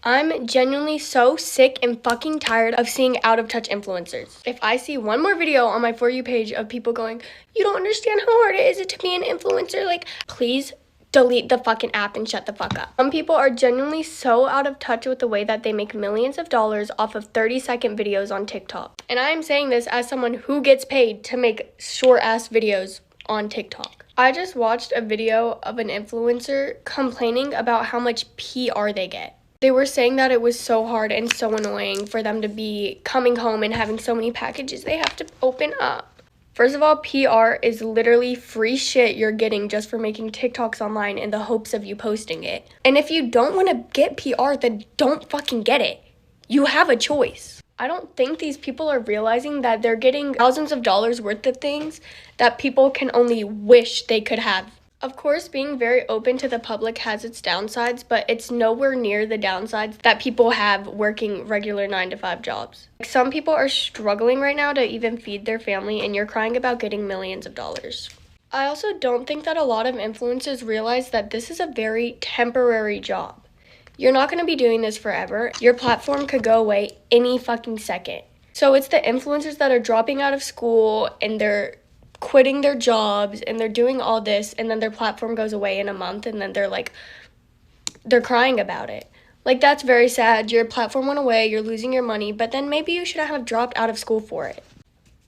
I'm genuinely so sick and fucking tired of seeing out-of-touch influencers. If I see one more video on my For You page of people going, you don't understand how hard it is to be an influencer, like, please delete the fucking app and shut the fuck up. Some people are genuinely so out of touch with the way that they make millions of dollars off of 30-second videos on TikTok. And I am saying this as someone who gets paid to make short-ass videos on TikTok. I just watched a video of an influencer complaining about how much PR they get. They were saying that it was so hard and so annoying for them to be coming home and having so many packages they have to open up. First of all, PR is literally free shit you're getting just for making TikToks online in the hopes of you posting it. And if you don't want to get PR, then don't fucking get it. You have a choice. I don't think these people are realizing that they're getting thousands of dollars worth of things that people can only wish they could have. Of course, being very open to the public has its downsides, but it's nowhere near the downsides that people have working regular 9-to-5 jobs. Some people are struggling right now to even feed their family, and you're crying about getting millions of dollars. I also don't think that a lot of influencers realize that this is a very temporary job. You're not going to be doing this forever. Your platform could go away any fucking second. So it's the influencers that are dropping out of school and they're quitting their jobs and they're doing all this, and then their platform goes away in a month, and then they're crying about it. Like, that's very sad. Your platform went away, you're losing your money, but then maybe you should have dropped out of school for it.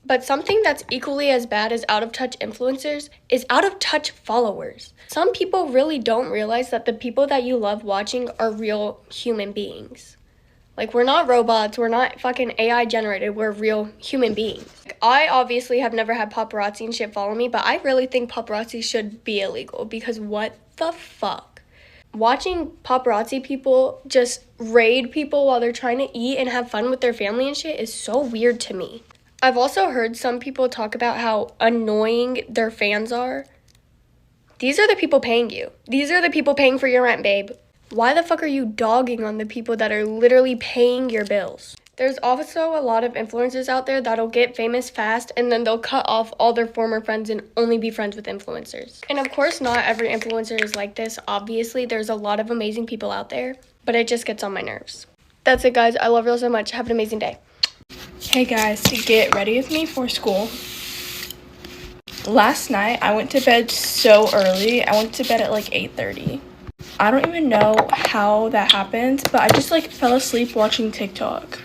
But something that's equally as bad as out-of-touch influencers is out-of-touch followers. Some people really don't realize that the people that you love watching are real human beings. Like, we're not robots, we're not fucking AI generated, we're real human beings. I obviously have never had paparazzi and shit follow me, but I really think paparazzi should be illegal, because what the fuck? Watching paparazzi people just raid people while they're trying to eat and have fun with their family and shit is so weird to me. I've also heard some people talk about how annoying their fans are. These are the people paying you. These are the people paying for your rent, babe. Why the fuck are you dogging on the people that are literally paying your bills? There's also a lot of influencers out there that'll get famous fast and then they'll cut off all their former friends and only be friends with influencers. And of course, not every influencer is like this. Obviously, there's a lot of amazing people out there, but it just gets on my nerves. That's it, guys. I love you all so much. Have an amazing day. Hey guys, to get ready with me for school. Last night, I went to bed so early. I went to bed at like 8:30. I don't even know how that happened, but I just like fell asleep watching TikTok.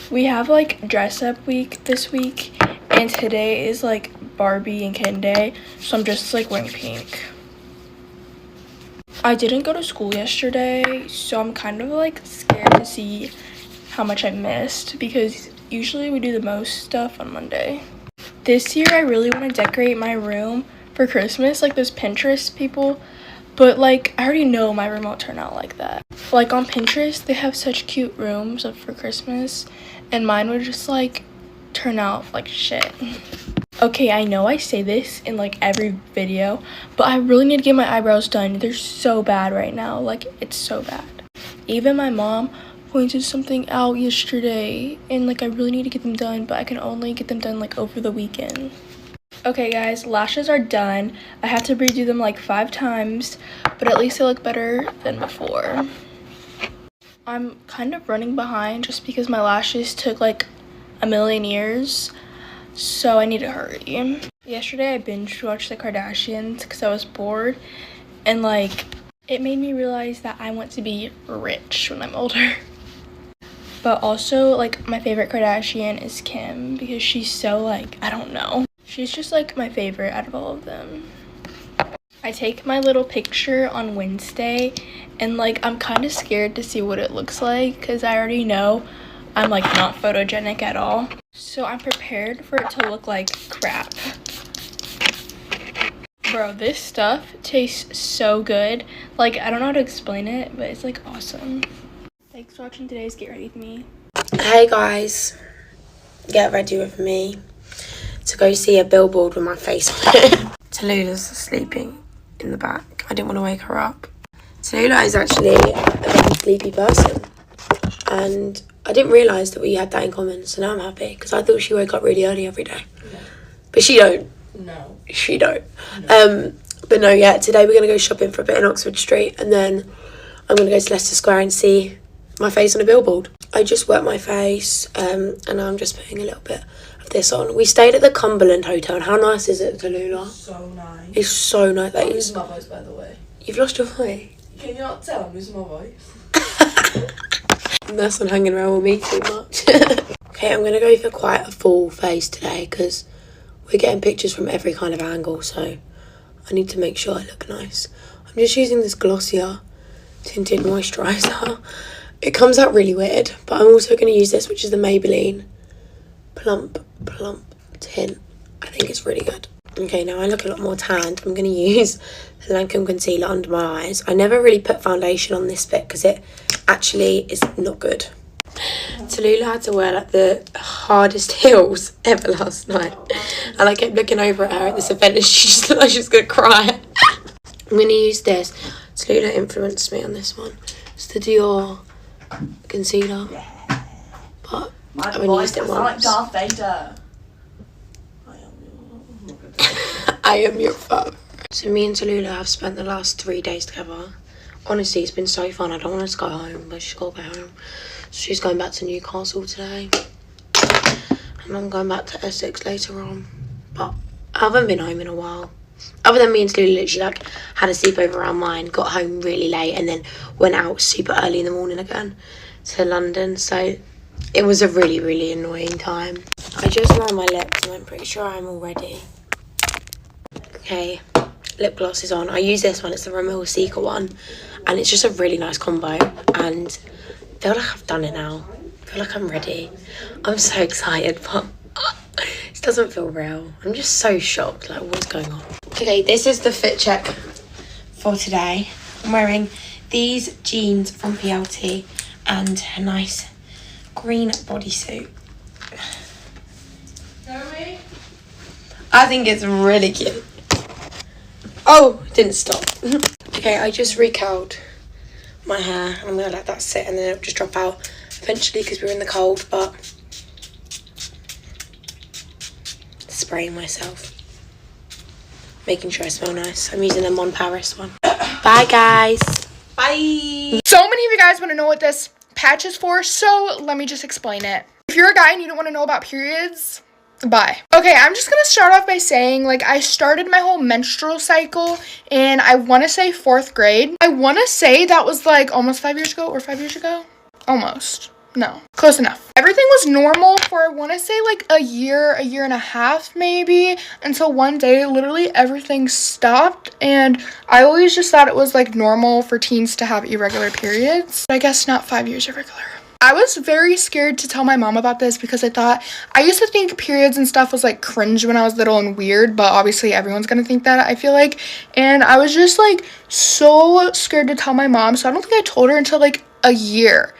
We have like dress up week this week, and today is like Barbie and Ken Day, so I'm just like wearing pink. I didn't go to school yesterday, so I'm kind of like scared to see how much I missed, because usually we do the most stuff on Monday. This year I really want to decorate my room for Christmas like those Pinterest people. But, like, I already know my room won't turn out like that. Like, on Pinterest, they have such cute rooms for Christmas, and mine would just, like, turn out like shit. Okay, I know I say this in, like, every video, but I really need to get my eyebrows done. They're so bad right now. Like, it's so bad. Even my mom pointed something out yesterday, and, like, I really need to get them done, but I can only get them done, like, over the weekend. Okay guys, lashes are done. I have to redo them like 5 times, but at least they look better than before. I'm kind of running behind just because my lashes took like a million years, so I need to hurry. Yesterday I binge watched the Kardashians because I was bored, and like it made me realize that I want to be rich when I'm older. But also, like, my favorite Kardashian is Kim because she's so, like, I don't know. She's just, like, my favorite out of all of them. I take my little picture on Wednesday, and, like, I'm kind of scared to see what it looks like because I already know I'm, like, not photogenic at all. So I'm prepared for it to look like crap. Bro, this stuff tastes so good. Like, I don't know how to explain it, but it's, like, awesome. Thanks for watching today's Get Ready With Me. Hey guys, get ready with me to go see a billboard with my face on it. Tallulah's sleeping in the back. I didn't want to wake her up. Tallulah is actually a very sleepy person, and I didn't realise that we had that in common, so now I'm happy, because I thought she woke up really early every day. No. But she don't. No. She don't. No. But no, yeah, today we're going to go shopping for a bit in Oxford Street, and then I'm going to go to Leicester Square and see my face on a billboard. I just wet my face and now I'm just putting a little bit of this on. We stayed at the Cumberland Hotel, and how nice is it, Tallulah? So nice. It's so nice. I'm losing my voice, by the way. You've lost your voice? Can you not tell I'm losing my voice? That's not hanging around with me too much. Okay, I'm going to go for quite a full face today because we're getting pictures from every kind of angle, so I need to make sure I look nice. I'm just using this Glossier tinted moisturiser. It comes out really weird, but I'm also going to use this, which is the Maybelline Plump Tint. I think it's really good. Okay, now I look a lot more tanned. I'm going to use the Lancome concealer under my eyes. I never really put foundation on this bit because it actually is not good. Tallulah had to wear like the hardest heels ever last night, and I kept looking over at her at this event and she just looked like she was going to cry. I'm going to use this. Tallulah influenced me on this one. It's the Dior concealer, but I haven't used it once. Darth Vader. I am your father. So me and Tallulah have spent the last 3 days together. Honestly, it's been so fun. I don't want her to go home, but she's got to go home. So she's going back to Newcastle today, and I'm going back to Essex later on. But I haven't been home in a while. Other than me and Tallulah literally like had a sleepover around mine, got home really late, and then went out super early in the morning again to London. So it was a really, really annoying time. I just ran my lips and I'm pretty sure I'm all ready. Okay, lip gloss is on. I use this one, it's the Rimmel Seeker one, and it's just a really nice combo, and I feel like I've done it now. I feel like I'm ready. I'm so excited, but it doesn't feel real. I'm just so shocked, like what's going on. Okay, this is the fit check for today. I'm wearing these jeans from PLT and a nice green bodysuit. I think it's really cute. Oh, didn't stop. Okay, I just recurled my hair. I'm going to let that sit and then it'll just drop out eventually because we're in the cold, but spraying myself. Making sure I smell nice. I'm using a Mon Paris one. Bye, guys. Bye. So many of you guys want to know what this patch is for, so let me just explain it. If you're a guy and you don't want to know about periods, bye. Okay, I'm just gonna start off by saying, like, I started my whole menstrual cycle in, I want to say 4th grade. I want to say that was like almost 5 years ago, or 5 years ago? Almost. No, close enough. Everything was normal for, I want to say, like a year and a half maybe, until one day literally everything stopped, and I always just thought it was like normal for teens to have irregular periods. But I guess not 5 years irregular. I was very scared to tell my mom about this because I used to think periods and stuff was like cringe when I was little and weird, but obviously everyone's gonna think that, I feel like. And I was just like so scared to tell my mom, so I don't think I told her until like a year.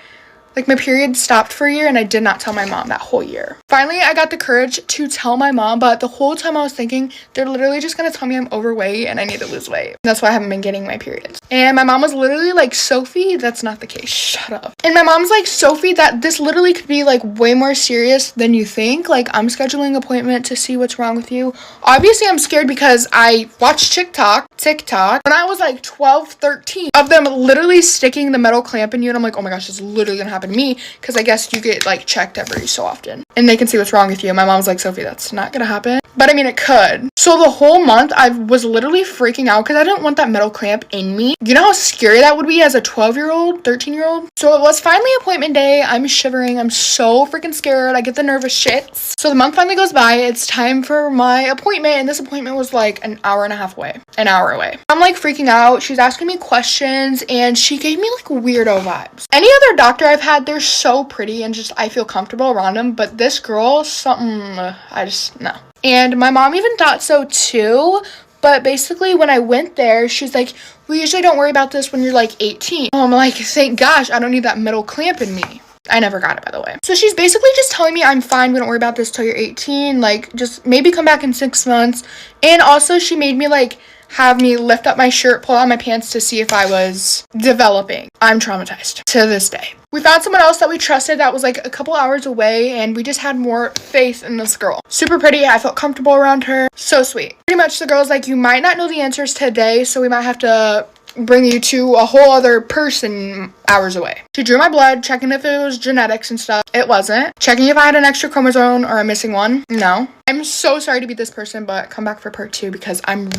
Like, my period stopped for a year and I did not tell my mom that whole year. Finally, I got the courage to tell my mom, but the whole time I was thinking, they're literally just gonna tell me I'm overweight and I need to lose weight. That's why I haven't been getting my periods. And my mom was literally like, Sophie, that's not the case. Shut up. And my mom's like, Sophie, that this literally could be like way more serious than you think. Like, I'm scheduling an appointment to see what's wrong with you. Obviously, I'm scared because I watched TikTok when I was like 12, 13 of them literally sticking the metal clamp in you, and I'm like, oh my gosh, this is literally gonna happen to me, because I guess you get like checked every so often and they can see what's wrong with you. My mom's like, Sophie, that's not gonna happen, but I mean, it could. So the whole month I was literally freaking out because I didn't want that metal clamp in me. You know how scary that would be as a 12-year-old, 13-year-old? So it was finally appointment day. I'm shivering. I'm so freaking scared. I get the nervous shits. So the month finally goes by. It's time for my appointment, and this appointment was like an hour and a half away. An hour away. I'm like freaking out. She's asking me questions and she gave me like weirdo vibes. Any other doctor I've had, they're so pretty and just I feel comfortable around them, but this girl, something, I just, no. And my mom even thought so too, but basically when I went there, she's like, we usually don't worry about this when you're like 18. I'm like, thank gosh, I don't need that metal clamp in me. I never got it, by the way. So she's basically just telling me I'm fine, we don't worry about this till you're 18, like just maybe come back in 6 months. And also she made me like have me lift up my shirt, pull out my pants to see if I was developing. I'm traumatized to this day. We found someone else that we trusted that was like a couple hours away, and we just had more faith in this girl. Super pretty. I felt comfortable around her. So sweet. Pretty much the girl's like, you might not know the answers today, so we might have to bring you to a whole other person hours away. She drew my blood, checking if it was genetics and stuff. It wasn't. Checking if I had an extra chromosome or a missing one. No. I'm so sorry to be this person, but come back for part 2 because I'm...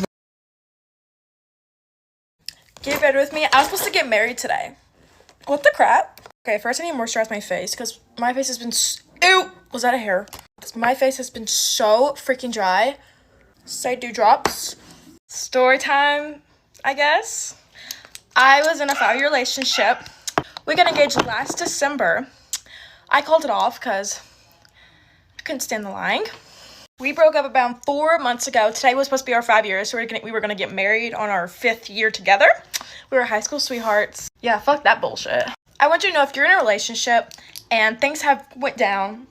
Get ready with me. I was supposed to get married today. What the crap? Okay, first I need to moisturize my face because my face has been... Ew! Was that a hair? My face has been so freaking dry. Side dewdrops. Story time, I guess. I was in a 5-year relationship. We got engaged last December. I called it off because I couldn't stand the lying. We broke up about 4 months ago. Today was supposed to be our 5 years, so we were gonna get married on our 5th year together. We were high school sweethearts. Yeah, fuck that bullshit. I want you to know if you're in a relationship and things have went down,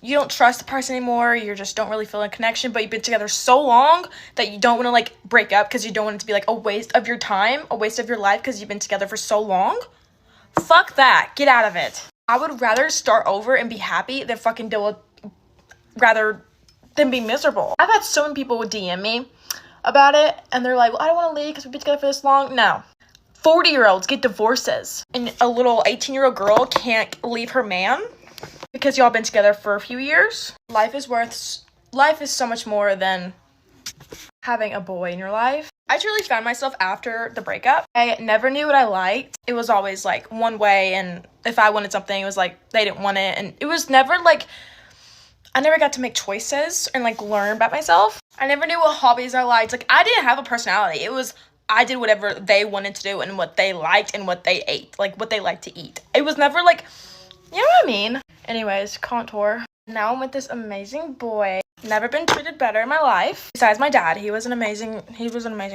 you don't trust the person anymore, you just don't really feel a connection, but you've been together so long that you don't want to like break up because you don't want it to be like a waste of your time, a waste of your life because you've been together for so long. Fuck that. Get out of it. I would rather start over and be happy than fucking deal with, rather than be miserable. I've had so many people would DM me about it and they're like, well, I don't want to leave because we've been together for this long. No. 40-year-olds get divorces and a little 18-year-old girl can't leave her man because y'all been together for a few years. Life is so much more than having a boy in your life. I truly found myself after the breakup. I never knew what I liked. It was always like one way, and if I wanted something, it was like they didn't want it, and it was never like I never got to make choices and like learn about myself. I never knew what hobbies I liked. Like I didn't have a personality. It was I did whatever they wanted to do and what they liked and what they ate, like what they liked to eat. It was never like, you know what I mean? Anyways, contour. Now I'm with this amazing boy. Never been treated better in my life. Besides my dad, he was an amazing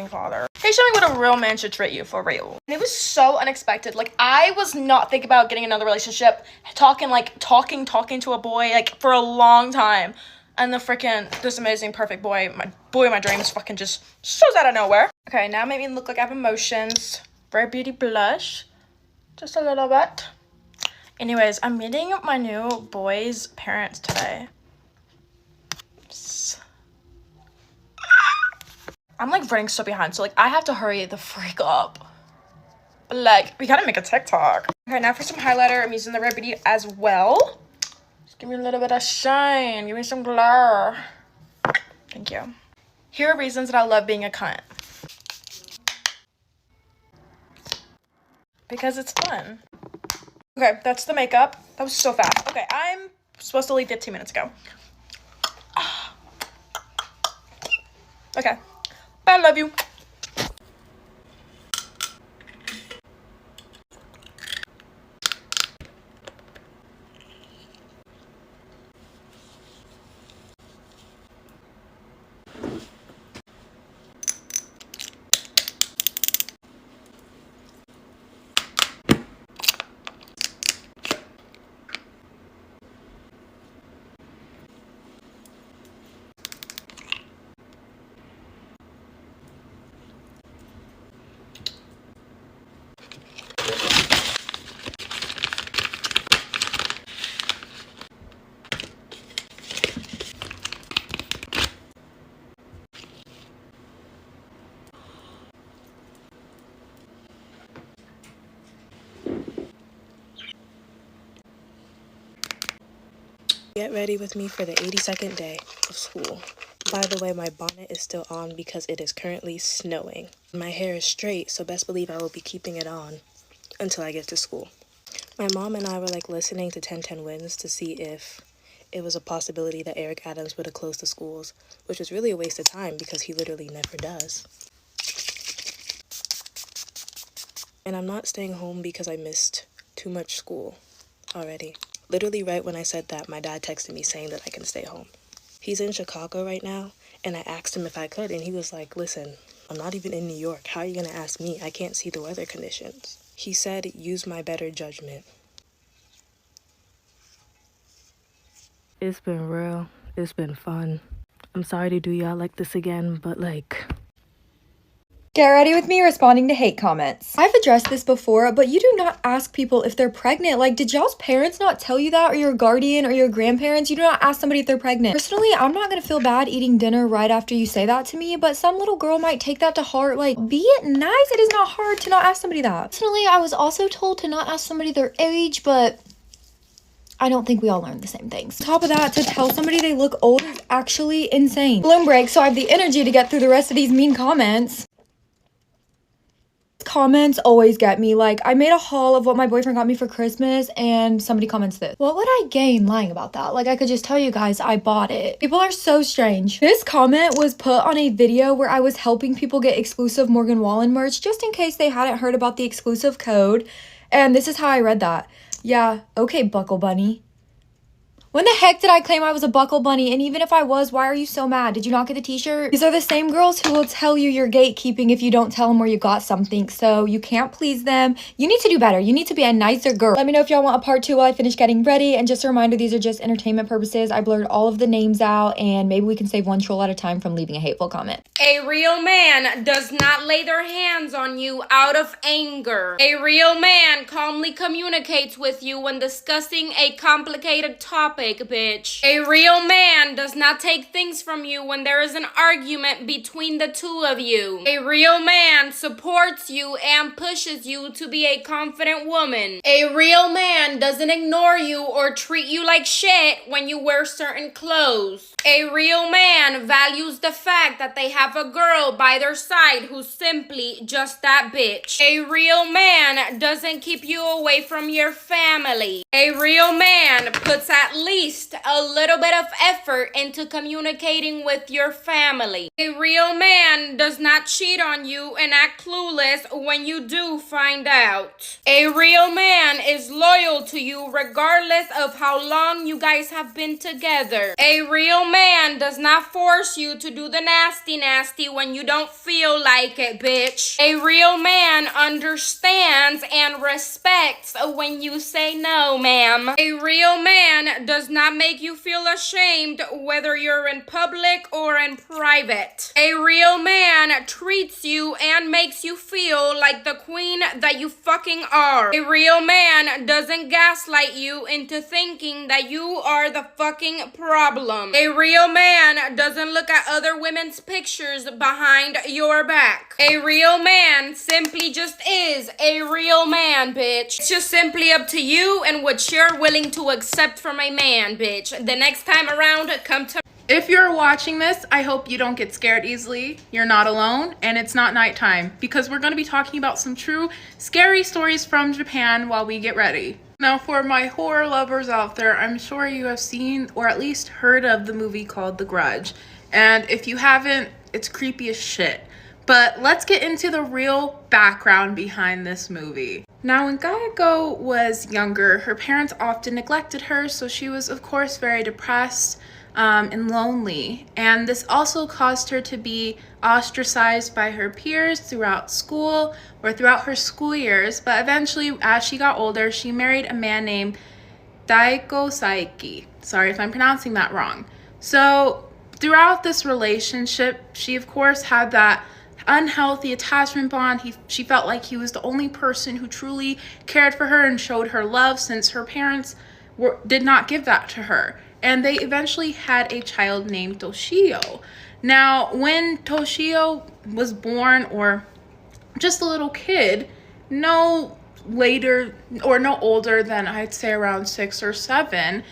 father. He showed me what a real man should treat you, for real. And it was so unexpected. Like, I was not thinking about getting another relationship, talking to a boy, like, for a long time. And this amazing, perfect boy of my dreams fucking just shows out of nowhere. Okay, now make me look like I have emotions. Rare Beauty blush. Just a little bit. Anyways, I'm meeting my new boy's parents today. I'm like running so behind, so like I have to hurry the freak up. But like, we gotta make a TikTok. Okay, now for some highlighter, I'm using the Rare Beauty as well. Just give me a little bit of shine, give me some glare. Thank you. Here are reasons that I love being a cunt. Because it's fun. Okay, that's the makeup. That was so fast. Okay, I'm supposed to leave 15 minutes ago. Okay. Bye, I love you. Get ready with me for the 82nd day of school. By the way, my bonnet is still on because it is currently snowing. My hair is straight, so best believe I will be keeping it on until I get to school. My mom and I were like listening to 1010 Wins to see if it was a possibility that Eric Adams would have closed the schools, which was really a waste of time because he literally never does. And I'm not staying home because I missed too much school already. Literally right when I said that, my dad texted me saying that I can stay home. He's in Chicago right now, and I asked him if I could, and he was like, listen, I'm not even in New York. How are you going to ask me? I can't see the weather conditions. He said, use my better judgment. It's been real. It's been fun. I'm sorry to do y'all like this again, but like, Get ready with me responding to hate comments. I've addressed this before, but you do not ask people if they're pregnant. Like, did y'all's parents not tell you that, or your guardian or your grandparents? You do not ask somebody if they're pregnant. Personally, I'm not gonna feel bad eating dinner right after you say that to me, but some little girl might take that to heart. Like, be nice. It is not hard to not ask somebody that. Personally, I was also told to not ask somebody their age, but I don't think we all learned the same things. On top of that, to tell somebody they look old is actually insane. Bloom break, so I have the energy to get through the rest of these mean comments. Comments always get me. Like, I made a haul of what my boyfriend got me for Christmas and somebody comments this. What would I gain lying about that? Like, I could just tell you guys I bought it. People are so strange. This comment was put on a video where I was helping people get exclusive Morgan Wallen merch just in case they hadn't heard about the exclusive code. And this is how I read that. Yeah, okay, Buckle Bunny. When the heck did I claim I was a Buckle Bunny? And even if I was, why are you so mad? Did you not get the t-shirt? These are the same girls who will tell you you're gatekeeping if you don't tell them where you got something. So you can't please them. You need to do better. You need to be a nicer girl. Let me know if y'all want a part 2 while I finish getting ready. And just a reminder, these are just entertainment purposes. I blurred all of the names out, and maybe we can save one troll at a time from leaving a hateful comment. A real man does not lay their hands on you out of anger. A real man calmly communicates with you when discussing a complicated topic, bitch. A real man does not take things from you when there is an argument between the two of you. A real man supports you and pushes you to be a confident woman. A real man doesn't ignore you or treat you like shit when you wear certain clothes. A real man values the fact that they have a girl by their side who's simply just that bitch. A real man doesn't keep you away from your family. A real man puts at least a little bit of effort into communicating with your family. A real man does not cheat on you and act clueless when you do find out. A real man is loyal to you regardless of how long you guys have been together. A real man does not force you to do the nasty when you don't feel like it, bitch. A real man understands and respects when you say no, ma'am. A real man does not make you feel ashamed whether you're in public or in private. A real man treats you and makes you feel like the queen that you fucking are. A real man doesn't gaslight you into thinking that you are the fucking problem. A real man doesn't look at other women's pictures behind your back. A real man simply just is a real man, bitch. It's just simply up to you and what you're willing to accept from a man, bitch. The next time around, come to... If you're watching this, I hope you don't get scared easily. You're not alone, and it's not nighttime, because we're going to be talking about some true scary stories from Japan while we get ready. Now, for my horror lovers out there, I'm sure you have seen or at least heard of the movie called The Grudge. And if you haven't, it's creepy as shit. But let's get into the real background behind this movie. Now, when Kayako was younger, her parents often neglected her, so she was, of course, very depressed and lonely. And this also caused her to be ostracized by her peers throughout school or throughout her school years. But eventually, as she got older, she married a man named Daiko Saiki. Sorry if I'm pronouncing that wrong. So throughout this relationship, she, of course, had that unhealthy attachment bond. She felt like he was the only person who truly cared for her and showed her love, since her parents did not give that to her. And they eventually had a child named Toshio. Now, when Toshio was born, or just a little kid, no older than, I'd say, around 6 or 7,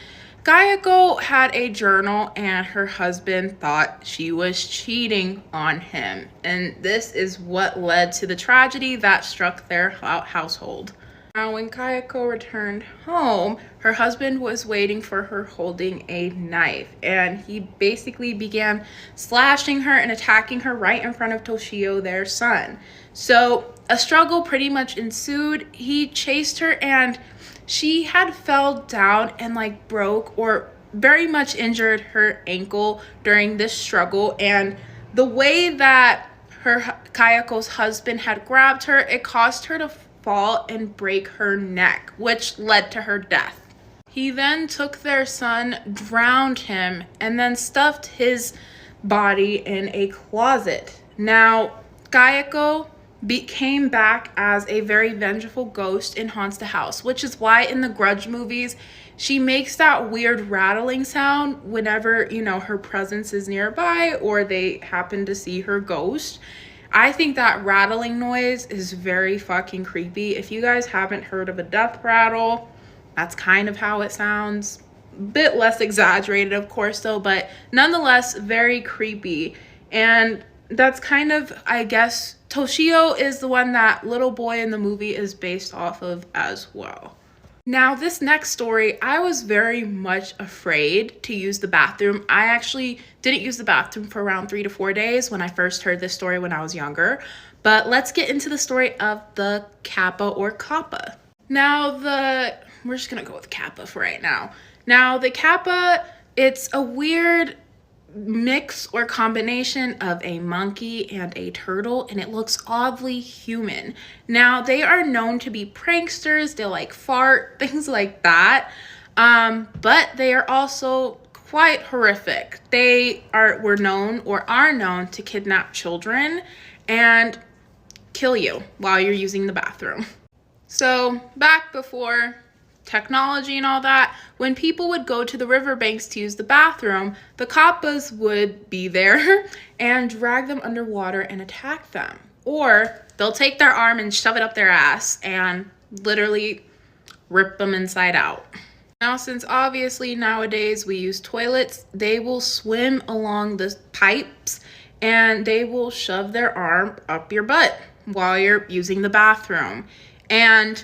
Kayako had a journal, and her husband thought she was cheating on him. And this is what led to the tragedy that struck their household. Now, when Kayako returned home, her husband was waiting for her holding a knife, and he basically began slashing her and attacking her right in front of Toshio, their son. So a struggle pretty much ensued. He chased her, and she had fell down and broke or very much injured her ankle during this struggle. And the way that Kayako's husband had grabbed her, it caused her to fall and break her neck, which led to her death. He then took their son, drowned him, and then stuffed his body in a closet. Now, Kayako came back as a very vengeful ghost and haunts the house, which is why in the Grudge movies, she makes that weird rattling sound whenever, you know, her presence is nearby or they happen to see her ghost. I think that rattling noise is very fucking creepy. If you guys haven't heard of a death rattle, that's kind of how it sounds. A bit less exaggerated, of course, though, but nonetheless, very creepy. And that's kind of, I guess, Toshio is the one that little boy in the movie is based off of as well. Now, this next story, I was very much afraid to use the bathroom. I actually didn't use the bathroom for around 3 to 4 days when I first heard this story when I was younger. But let's get into the story of the Kappa or Kappa. Now, we're just gonna go with Kappa for right now. Now, the Kappa, it's a weird mix or combination of a monkey and a turtle, and it looks oddly human. Now, they are known to be pranksters. They like fart, things like that, but they are also quite horrific. They were known or are known to kidnap children and kill you while you're using the bathroom. So back before technology and all that, when people would go to the riverbanks to use the bathroom, the Kappas would be there and drag them underwater and attack them. Or they'll take their arm and shove it up their ass and literally rip them inside out. Now, since obviously nowadays we use toilets, they will swim along the pipes and they will shove their arm up your butt while you're using the bathroom. And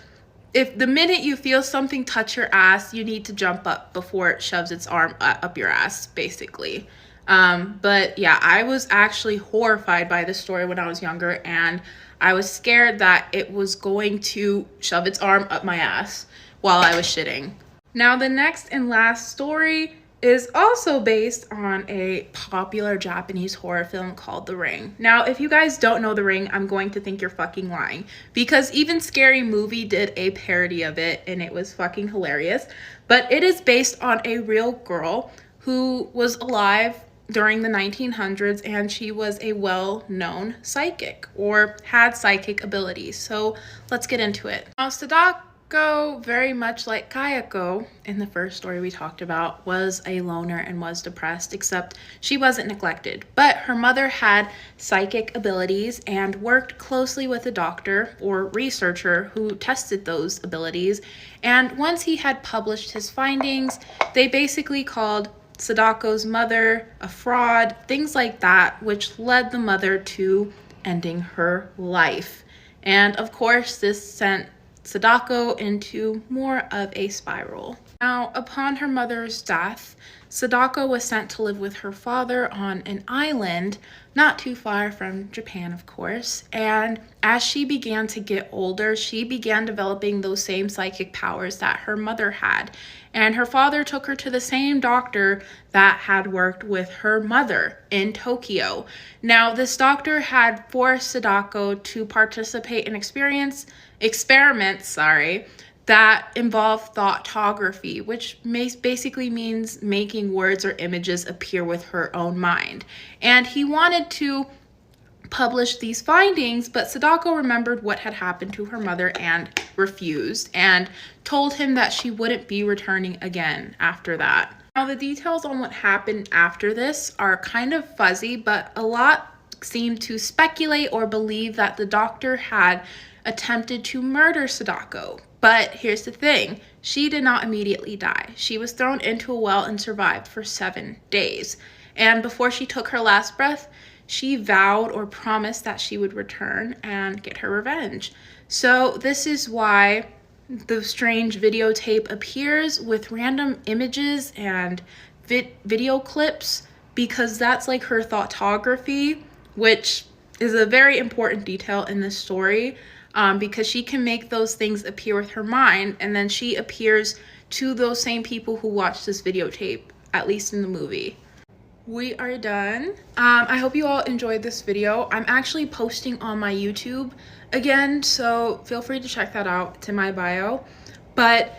if the minute you feel something touch your ass, you need to jump up before it shoves its arm up your ass, basically. But yeah, I was actually horrified by this story when I was younger, and I was scared that it was going to shove its arm up my ass while I was shitting. Now, the next and last story is also based on a popular Japanese horror film called The Ring. Now, if you guys don't know The Ring, I'm going to think you're fucking lying, because even Scary Movie did a parody of it and it was fucking hilarious. But it is based on a real girl who was alive during the 1900s, and she was a well-known psychic or had psychic abilities. So let's get into it. Now, Sadako, very much like Kayako in the first story we talked about, was a loner and was depressed, except she wasn't neglected. But her mother had psychic abilities and worked closely with a doctor or researcher who tested those abilities. And once he had published his findings, they basically called Sadako's mother a fraud, things like that, which led the mother to ending her life. And of course, this sent Sadako into more of a spiral. Now, upon her mother's death, Sadako was sent to live with her father on an island not too far from Japan, of course. And as she began to get older, she began developing those same psychic powers that her mother had. And her father took her to the same doctor that had worked with her mother in Tokyo. Now, this doctor had forced Sadako to participate in experiments that involve thoughtography, which basically means making words or images appear with her own mind. And he wanted to publish these findings, but Sadako remembered what had happened to her mother and refused, and told him that she wouldn't be returning again after that. Now, the details on what happened after this are kind of fuzzy, but a lot seem to speculate or believe that the doctor had attempted to murder Sadako. But here's the thing, she did not immediately die. She was thrown into a well and survived for 7 days. And before she took her last breath, she vowed or promised that she would return and get her revenge. So this is why the strange videotape appears with random images and video clips, because that's like her thoughtography, which is a very important detail in this story. Because she can make those things appear with her mind, and then she appears to those same people who watch this videotape, at least in the movie. We are done. I hope you all enjoyed this video. I'm actually posting on my YouTube again, so feel free to check that out. It's in my bio. But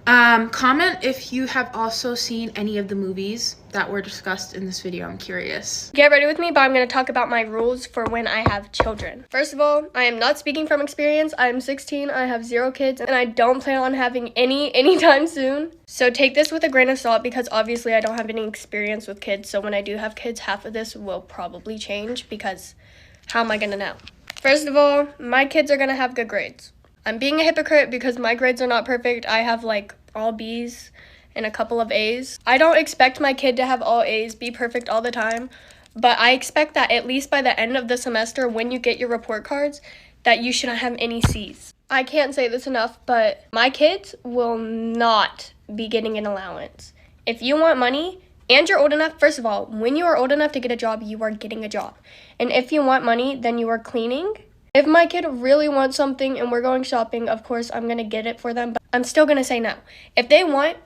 Comment if you have also seen any of the movies that were discussed in this video. I'm curious. Get ready with me, but I'm going to talk about my rules for when I have children. First of all, I am not speaking from experience. I am 16, I have 0 kids, and I don't plan on having any anytime soon. So take this with a grain of salt because obviously I don't have any experience with kids. So when I do have kids, half of this will probably change because how am I going to know? First of all, my kids are going to have good grades. I'm being a hypocrite because my grades are not perfect. I have like all B's and a couple of A's. I don't expect my kid to have all A's, be perfect all the time, but I expect that at least by the end of the semester, when you get your report cards, that you shouldn't have any C's. I can't say this enough, but my kids will not be getting an allowance. If you want money and you're old enough, first of all, when you are old enough to get a job, you are getting a job. And if you want money, then you are cleaning. If my kid really wants something and we're going shopping, of course, I'm going to get it for them, but I'm still going to say no. If they want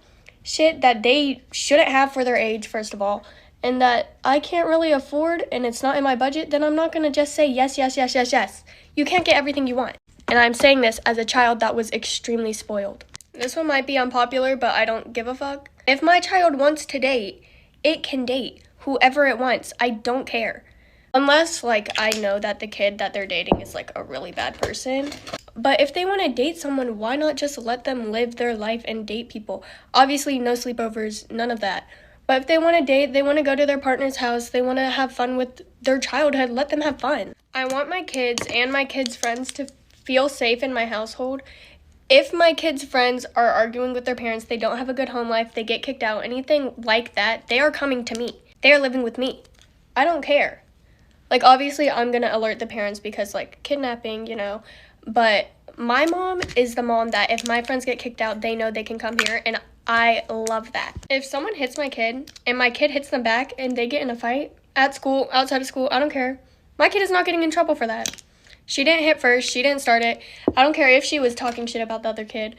shit that they shouldn't have for their age, first of all, and that I can't really afford and it's not in my budget, then I'm not going to just say yes, yes, yes, yes, yes. You can't get everything you want. And I'm saying this as a child that was extremely spoiled. This one might be unpopular, but I don't give a fuck. If my child wants to date, it can date whoever it wants. I don't care. Unless, like, I know that the kid that they're dating is, like, a really bad person. But if they want to date someone, why not just let them live their life and date people? Obviously, no sleepovers, none of that. But if they want to date, they want to go to their partner's house, they want to have fun with their childhood, let them have fun. I want my kids and my kids' friends to feel safe in my household. If my kids' friends are arguing with their parents, they don't have a good home life, they get kicked out, anything like that, they are coming to me. They are living with me. I don't care. Like, obviously, I'm going to alert the parents because, like, kidnapping, you know. But my mom is the mom that if my friends get kicked out, they know they can come here, and I love that. If someone hits my kid, and my kid hits them back, and they get in a fight, at school, outside of school, I don't care. My kid is not getting in trouble for that. She didn't hit first. She didn't start it. I don't care if she was talking shit about the other kid.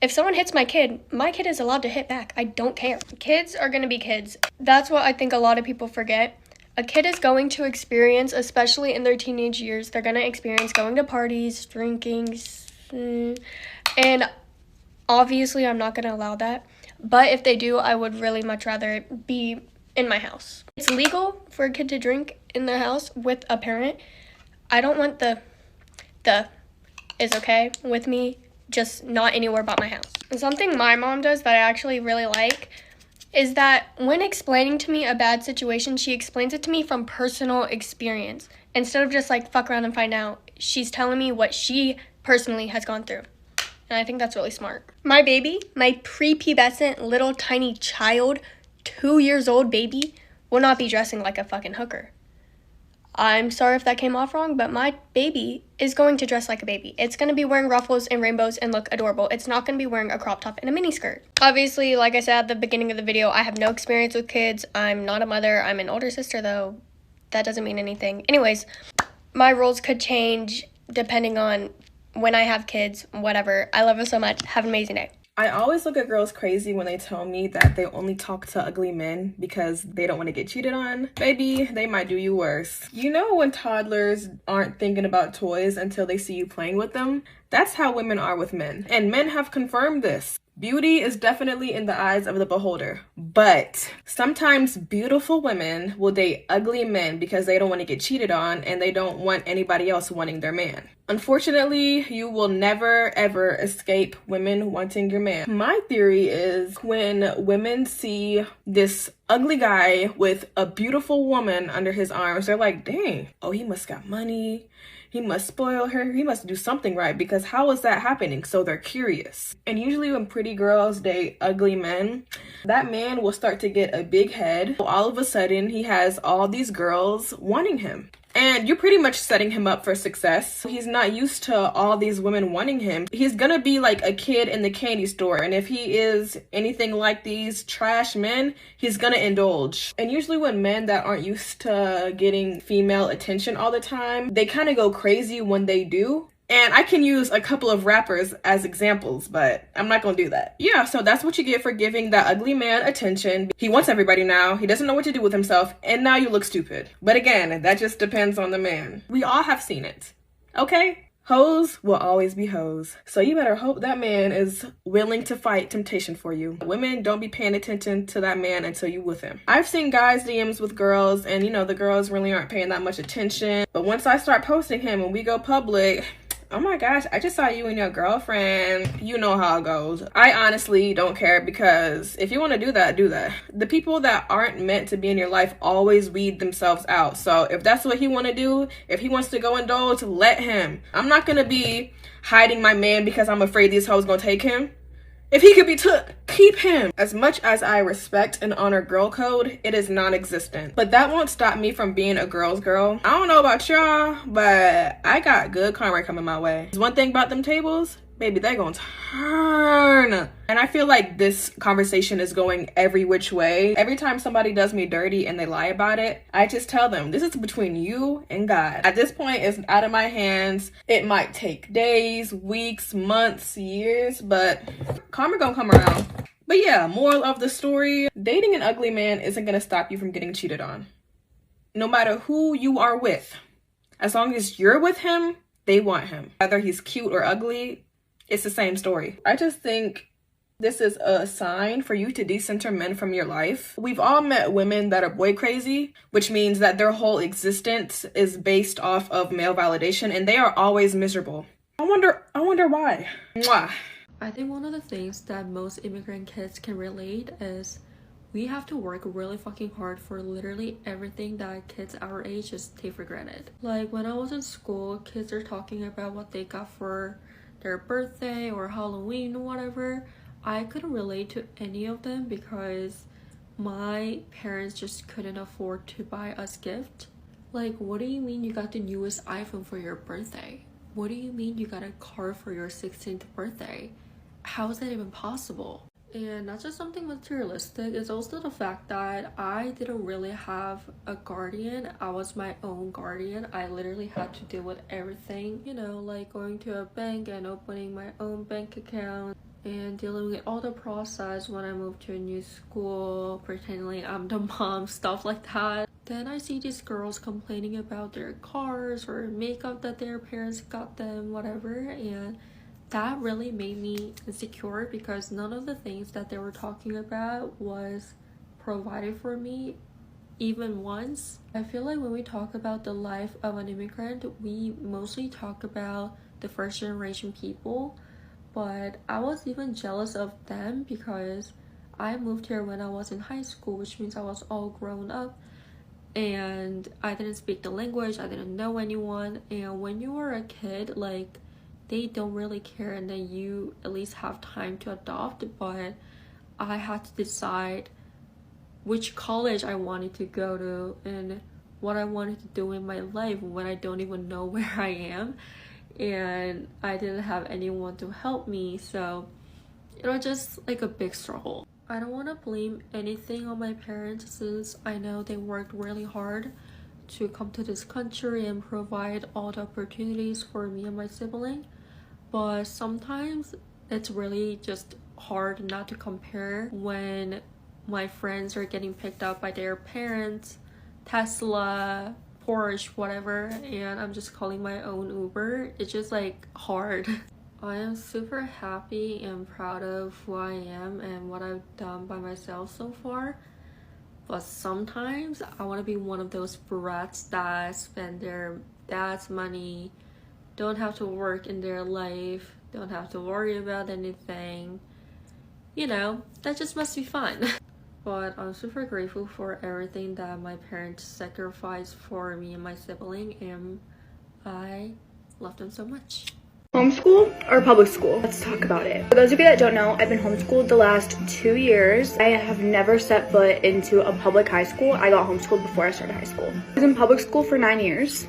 If someone hits my kid is allowed to hit back. I don't care. Kids are going to be kids. That's what I think a lot of people forget. A kid is going to experience, especially in their teenage years, they're going to experience going to parties, drinking, and obviously I'm not going to allow that. But if they do, I would really much rather it be in my house. It's legal for a kid to drink in their house with a parent. I don't want the is okay with me, just not anywhere but my house. And something my mom does that I actually really like is that when explaining to me a bad situation, she explains it to me from personal experience. Instead of just like fuck around and find out, she's telling me what she personally has gone through. And I think that's really smart. My baby, my prepubescent little tiny child, 2 years old baby, will not be dressing like a fucking hooker. I'm sorry if that came off wrong, but my baby is going to dress like a baby. It's going to be wearing ruffles and rainbows and look adorable. It's not going to be wearing a crop top and a mini skirt. Obviously, like I said at the beginning of the video, I have no experience with kids. I'm not a mother. I'm an older sister, though. That doesn't mean anything. Anyways, my rules could change depending on when I have kids, whatever. I love you so much. Have an amazing day. I always look at girls crazy when they tell me that they only talk to ugly men because they don't want to get cheated on. Baby, they might do you worse. You know when toddlers aren't thinking about toys until they see you playing with them? That's how women are with men. And men have confirmed this. Beauty is definitely in the eyes of the beholder. But sometimes beautiful women will date ugly men because they don't want to get cheated on and they don't want anybody else wanting their man. Unfortunately, you will never ever escape women wanting your man. My theory is when women see this ugly guy with a beautiful woman under his arms, they're like, dang, oh, he must got money. He must spoil her. He must do something right because how is that happening? So they're curious. And usually when pretty girls date ugly men, that man will start to get a big head. All of a sudden, he has all these girls wanting him. And you're pretty much setting him up for success. He's not used to all these women wanting him. He's gonna be like a kid in the candy store. And if he is anything like these trash men, he's gonna indulge. And usually when men that aren't used to getting female attention all the time, they kind of go crazy when they do. And I can use a couple of rappers as examples, but I'm not gonna do that. Yeah, so that's what you get for giving that ugly man attention. He wants everybody now. He doesn't know what to do with himself. And now you look stupid. But again, that just depends on the man. We all have seen it. Okay? Hoes will always be hoes. So you better hope that man is willing to fight temptation for you. Women, don't be paying attention to that man until you with him. I've seen guys DMs with girls and the girls really aren't paying that much attention. But once I start posting him and we go public, oh my gosh, I just saw you and your girlfriend. You know how it goes. I honestly don't care, because if you want to do that, do that. The people that aren't meant to be in your life always weed themselves out. So if that's what he want to do, if he wants to go indulge, let him. I'm not going to be hiding my man because I'm afraid these hoes going to take him. If he could be took, keep him. As much as I respect and honor girl code, it is non-existent. But that won't stop me from being a girl's girl. I don't know about y'all, but I got good karma coming my way. One thing about them tables, baby, they gonna turn. And I feel like this conversation is going every which way. Every time somebody does me dirty and they lie about it, I just tell them, this is between you and God. At this point, it's out of my hands. It might take days, weeks, months, years, but karma gonna come around. But yeah, moral of the story, dating an ugly man isn't gonna stop you from getting cheated on. No matter who you are with, as long as you're with him, they want him. Whether he's cute or ugly, it's the same story. I just think this is a sign for you to decenter men from your life. We've all met women that are boy crazy, which means that their whole existence is based off of male validation, and they are always miserable. I wonder why. Mwah. I think one of the things that most immigrant kids can relate is we have to work really fucking hard for literally everything that kids our age just take for granted. Like when I was in school, kids are talking about what they got for their birthday or Halloween or whatever. I couldn't relate to any of them because my parents just couldn't afford to buy us gifts. Like, what do you mean you got the newest iPhone for your birthday? What do you mean you got a car for your 16th birthday? How is that even possible? And not just something materialistic, it's also the fact that I didn't really have a guardian. I was my own guardian. I literally had to deal with everything, like going to a bank and opening my own bank account and dealing with all the process when I moved to a new school, pretending like I'm the mom, stuff like that. Then I see these girls complaining about their cars or makeup that their parents got them, whatever, and that really made me insecure because none of the things that they were talking about was provided for me even once. I feel like when we talk about the life of an immigrant, we mostly talk about the first generation people, but I was even jealous of them because I moved here when I was in high school, which means I was all grown up and I didn't speak the language, I didn't know anyone, and when you were a kid, like, they don't really care and then you at least have time to adopt. But I had to decide which college I wanted to go to and what I wanted to do in my life when I don't even know where I am and I didn't have anyone to help me, so it was just like a big struggle. I don't want to blame anything on my parents since I know they worked really hard to come to this country and provide all the opportunities for me and my sibling. But sometimes it's really just hard not to compare when my friends are getting picked up by their parents, Tesla, Porsche, whatever, and I'm just calling my own Uber. It's just like hard. I am super happy and proud of who I am and what I've done by myself so far. But sometimes I want to be one of those brats that spend their dad's money, don't have to work in their life, don't have to worry about anything. That just must be fun. But I'm super grateful for everything that my parents sacrificed for me and my sibling, and I love them so much. Homeschool or public school? Let's talk about it. For those of you that don't know, I've been homeschooled the last 2 years. I have never set foot into a public high school. I got homeschooled before I started high school. I was in public school for 9 years.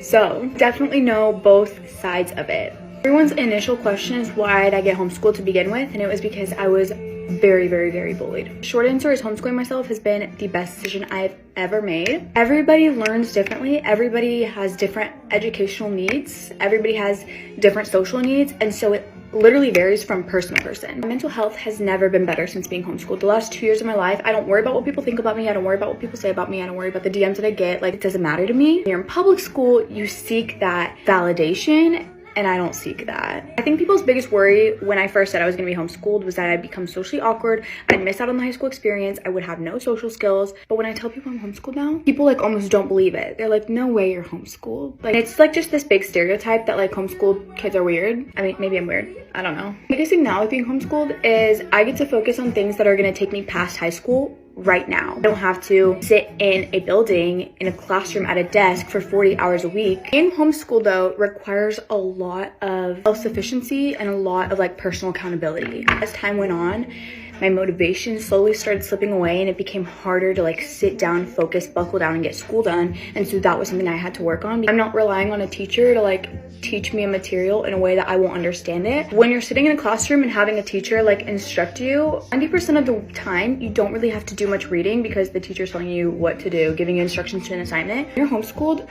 So definitely know both sides of it. Everyone's initial question is why did I get homeschooled to begin with? And it was because I was very, very, very bullied. Short answer is homeschooling myself has been the best decision I've ever made. Everybody learns differently. Everybody has different educational needs. Everybody has different social needs. And so it literally varies from person to person. My mental health has never been better since being homeschooled. The last 2 years of my life, I don't worry about what people think about me. I don't worry about what people say about me. I don't worry about the DMs that I get. Like, it doesn't matter to me. When you're in public school, you seek that validation and I don't seek that. I think people's biggest worry when I first said I was gonna be homeschooled was that I'd become socially awkward, I'd miss out on the high school experience, I would have no social skills. But when I tell people I'm homeschooled now, people like almost don't believe it. They're like, no way you're homeschooled. Like, it's like just this big stereotype that like homeschooled kids are weird. I mean, maybe I'm weird, I don't know. The biggest thing now with being homeschooled is I get to focus on things that are gonna take me past high school right now. I don't have to sit in a building, in a classroom at a desk for 40 hours a week. Being homeschooled though requires a lot of self-sufficiency and a lot of like personal accountability. As time went on, my motivation slowly started slipping away and it became harder to like sit down, focus, buckle down and get school done. And so that was something I had to work on. I'm not relying on a teacher to like teach me a material in a way that I won't understand it. When you're sitting in a classroom and having a teacher like instruct you, 90% of the time you don't really have to do much reading because the teacher's telling you what to do, giving you instructions to an assignment. When you're homeschooled,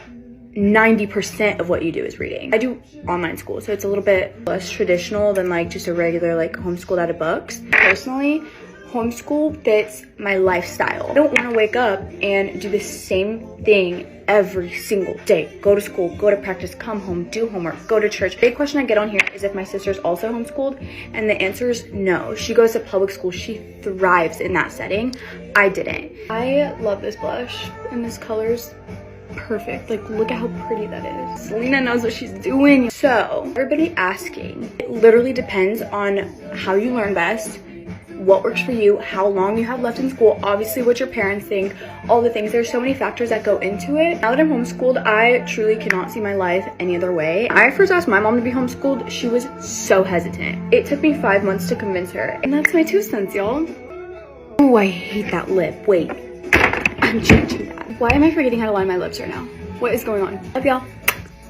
90% of what you do is reading. I do online school, so it's a little bit less traditional than like just a regular like homeschooled out of books. Personally, homeschool fits my lifestyle. I don't want to wake up and do the same thing every single day. Go to school, go to practice, come home, do homework, go to church. Big question I get on here is if my sister's also homeschooled, and the answer is no. She goes to public school. She thrives in that setting. I didn't. I love this blush, and this color's perfect. Like, look at how pretty that is. Selena knows what she's doing. So, everybody asking, it literally depends on how you learn best, what works for you, how long you have left in school, obviously what your parents think, all the things. There's so many factors that go into it. Now that I'm homeschooled, I truly cannot see my life any other way. I first asked my mom to be homeschooled. She was so hesitant. It took me 5 months to convince her. And that's my 2 cents, y'all. Oh, I hate that lip. Wait, I'm changing that. Why am I forgetting how to line my lips right now? What is going on? Love y'all.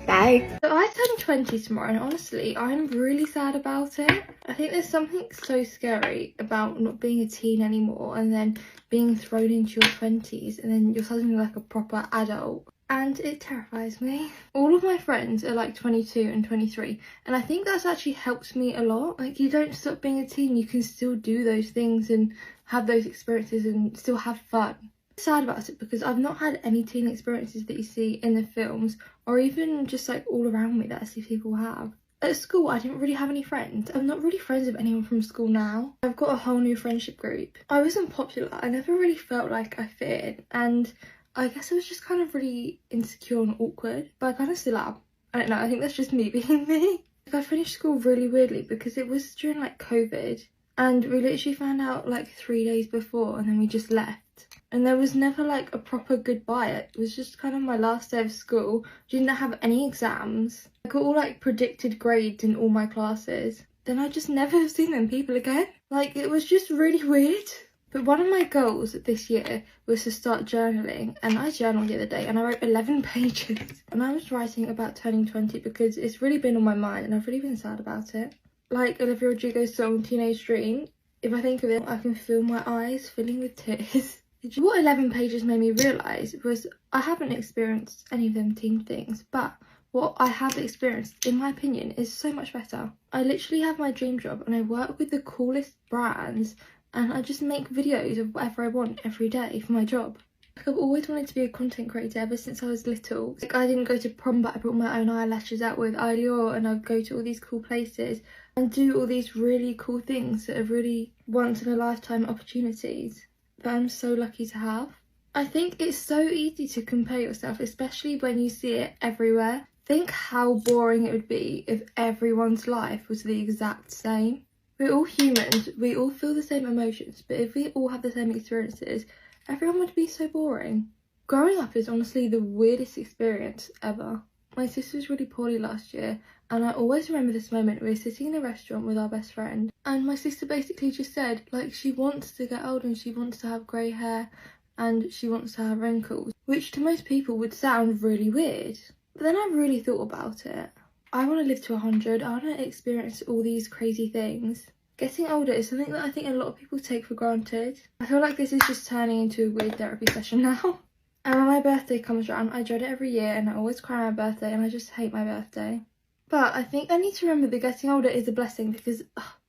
Bye. So I turn 20 tomorrow and honestly, I'm really sad about it. I think there's something so scary about not being a teen anymore and then being thrown into your 20s and then you're suddenly like a proper adult. And it terrifies me. All of my friends are like 22 and 23 and I think that's actually helped me a lot. Like, you don't stop being a teen, you can still do those things and have those experiences and still have fun. Sad about it because I've not had any teen experiences that you see in the films or even just like all around me that I see people have. At school, I didn't really have any friends. I'm not really friends with anyone from school now. I've got a whole new friendship group. I wasn't popular. I never really felt like I fit in, and I guess I was just kind of really insecure and awkward, but I kind of still am. I don't know, I think that's just me being me. Like, I finished school really weirdly because it was during like COVID and we literally found out like 3 days before and then we just left. And there was never like a proper goodbye. It was just kind of my last day of school. Didn't have any exams. I got all like predicted grades in all my classes. Then I just never seen them people again. Like, it was just really weird. But one of my goals this year was to start journaling, and I journaled the other day and I wrote 11 pages. And I was writing about turning 20 because it's really been on my mind and I've really been sad about it. Like Olivia Rodrigo's song Teenage Dream, if I think of it, I can feel my eyes filling with tears. What 11 pages made me realise was I haven't experienced any of them teen things, but what I have experienced, in my opinion, is so much better. I literally have my dream job and I work with the coolest brands and I just make videos of whatever I want every day for my job. Like, I've always wanted to be a content creator ever since I was little. Like, I didn't go to prom, but I brought my own eyelashes out with Alior and I'd go to all these cool places and do all these really cool things that are really once in a lifetime opportunities that I'm so lucky to have. I think it's so easy to compare yourself, especially when you see it everywhere. Think how boring it would be if everyone's life was the exact same. We're all humans, we all feel the same emotions, but if we all have the same experiences, everyone would be so boring. Growing up is honestly the weirdest experience ever. My sister was really poorly last year, and I always remember this moment. We were sitting in a restaurant with our best friend, and my sister basically just said, like, she wants to get older and she wants to have grey hair and she wants to have wrinkles, which to most people would sound really weird. But then I really thought about it. I want to live to 100. I want to experience all these crazy things. Getting older is something that I think a lot of people take for granted. I feel like this is just turning into a weird therapy session now. And when my birthday comes around, I dread it every year and I always cry on my birthday and I just hate my birthday. But I think I need to remember that getting older is a blessing because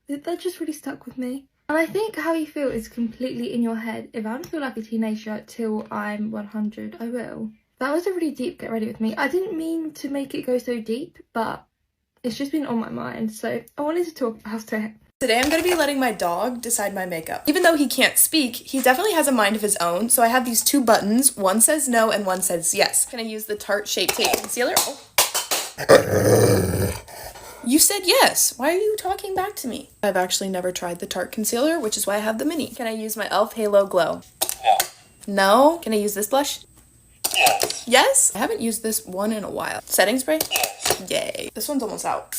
that just really stuck with me. And I think how you feel is completely in your head. If I don't feel like a teenager till I'm 100, I will. That was a really deep get ready with me. I didn't mean to make it go so deep, but It's just been on my mind, so I wanted to talk about it. Today I'm going to be letting my dog decide my makeup. Even though he can't speak, he definitely has a mind of his own, so I have these two buttons. One says no and one says yes. Can I use the Tarte Shape Tape Concealer? Oh. You said yes. Why are you talking back to me? I've actually never tried the Tarte Concealer, which is why I have the mini. Can I use my e.l.f. Halo Glow? No. Can I use this blush? Yes? I haven't used this one in a while. Setting spray? Yay. This one's almost out.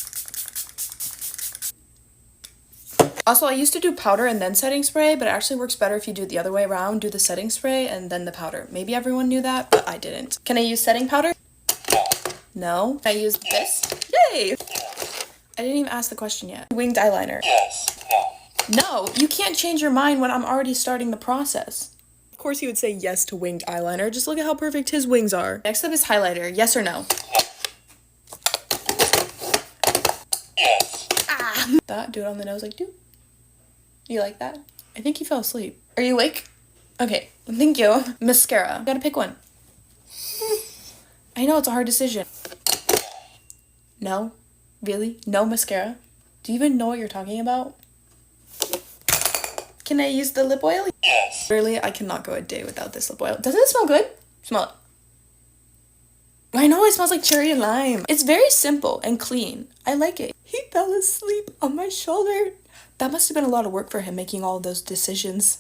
Also, I used to do powder and then setting spray, but it actually works better if you do it the other way around. Do the setting spray and then the powder. Maybe everyone knew that, but I didn't. Can I use setting powder? No. Can I use this? Yay! I didn't even ask the question yet. Winged eyeliner. No, you can't change your mind when I'm already starting the process. Of course he would say yes to winged eyeliner. Just look at how perfect his wings are. Next up is highlighter. Yes or no? That, do it on the nose like do. You like that? I think you fell asleep. Are you awake? Okay, thank you. Mascara. Gotta pick one. I know it's a hard decision. No? Really? No mascara? Do you even know what you're talking about? Can I use the lip oil? Yes. Really, I cannot go a day without this lip oil. Doesn't it smell good? Smell it. I know, it smells like cherry and lime. It's very simple and clean. I like it. He fell asleep on my shoulder. That must have been a lot of work for him making all of those decisions.